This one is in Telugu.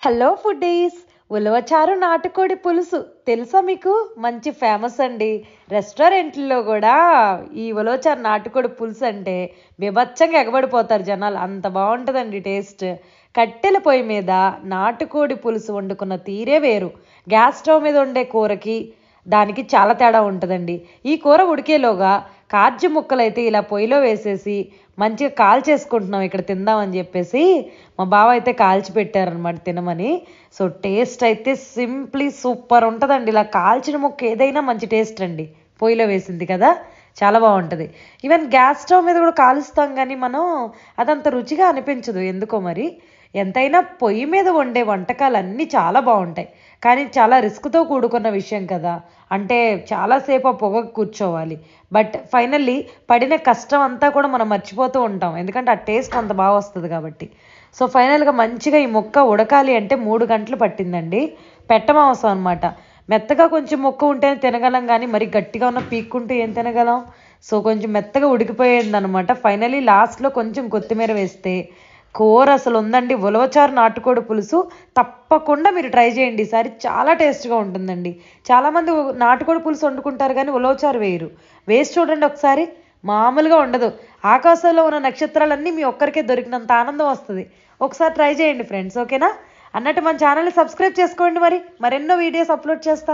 Hello foodies. ఉలవచారు నాటుకోడి పులుసు తెలుసా మీకు? మంచి ఫేమస్ అండి. రెస్టారెంట్లలో కూడా ఈ ఉలవచారు నాటుకోడి పులుసు అంటే బీభత్సంగా ఎగబడిపోతారు జనాలు. అంత బాగుంటుందండి టేస్ట్. కట్టెల పొయ్యి మీద నాటుకోడి పులుసు వండుకున్న తీరే వేరు. గ్యాస్ స్టవ్ మీద వండే కూరకి దానికి చాలా తేడా ఉంటుందండి. ఈ కూర ఉడికేలోగా కార్జి ముక్కలైతే ఇలా పొయ్యిలో వేసేసి మంచిగా కాల్చేసుకుంటున్నాం ఇక్కడ తిందామని చెప్పేసి మా బావ అయితే కాల్చి పెట్టారనమాట తినమని. సో టేస్ట్ అయితే సింప్లీ సూపర్ ఉంటుందండి. ఇలా కాల్చిన ముక్క ఏదైనా మంచి టేస్ట్ అండి. పొయ్యిలో వేసింది కదా, చాలా బాగుంటుంది. ఈవెన్ గ్యాస్ స్టవ్ మీద కూడా కాలుస్తాం కానీ మనం అదంత రుచిగా అనిపించదు ఎందుకో మరి. ఎంతైనా పొయ్యి మీద వండే వంటకాలు అన్నీ చాలా బాగుంటాయి, కానీ చాలా రిస్క్తో కూడుకున్న విషయం కదా. అంటే చాలాసేపు ఆ పొగ కూర్చోవాలి. బట్ ఫైనల్లీ పడిన కష్టం అంతా కూడా మనం మర్చిపోతూ ఉంటాం, ఎందుకంటే ఆ టేస్ట్ అంత బాగా వస్తుంది కాబట్టి. సో ఫైనల్గా మంచిగా ఈ ముక్క ఉడకాలి అంటే 3 గంటలు పట్టిందండి. పెట్టమాంసం అనమాట. మెత్తగా కొంచెం ముక్క ఉంటేనే తినగలం, కానీ మరి గట్టిగా ఉన్న పీక్కుంటూ ఏం తినగలం. సో కొంచెం మెత్తగా ఉడికిపోయింది అనమాట. ఫైనలీ లాస్ట్లో కొంచెం కొత్తిమీర వేస్తే కూర అసలు ఉందండి. ఉలవచారు నాటుకోడి పులుసు తప్పకుండా మీరు ట్రై చేయండి ఈసారి. చాలా టేస్ట్గా ఉంటుందండి. చాలామంది నాటుకోడి పులుసు వండుకుంటారు కానీ ఉలవచారు వేయరు. వేసి చూడండి ఒకసారి, మామూలుగా ఉండదు. ఆకాశంలో ఉన్న నక్షత్రాలన్నీ మీ ఒక్కరికే దొరికినంత ఆనందం వస్తుంది. ఒకసారి ట్రై చేయండి ఫ్రెండ్స్, ఓకేనా? అన్నట్టు మన ఛానల్ని సబ్స్క్రైబ్ చేసుకోండి. మరెన్నో వీడియోస్ అప్లోడ్ చేస్తాను.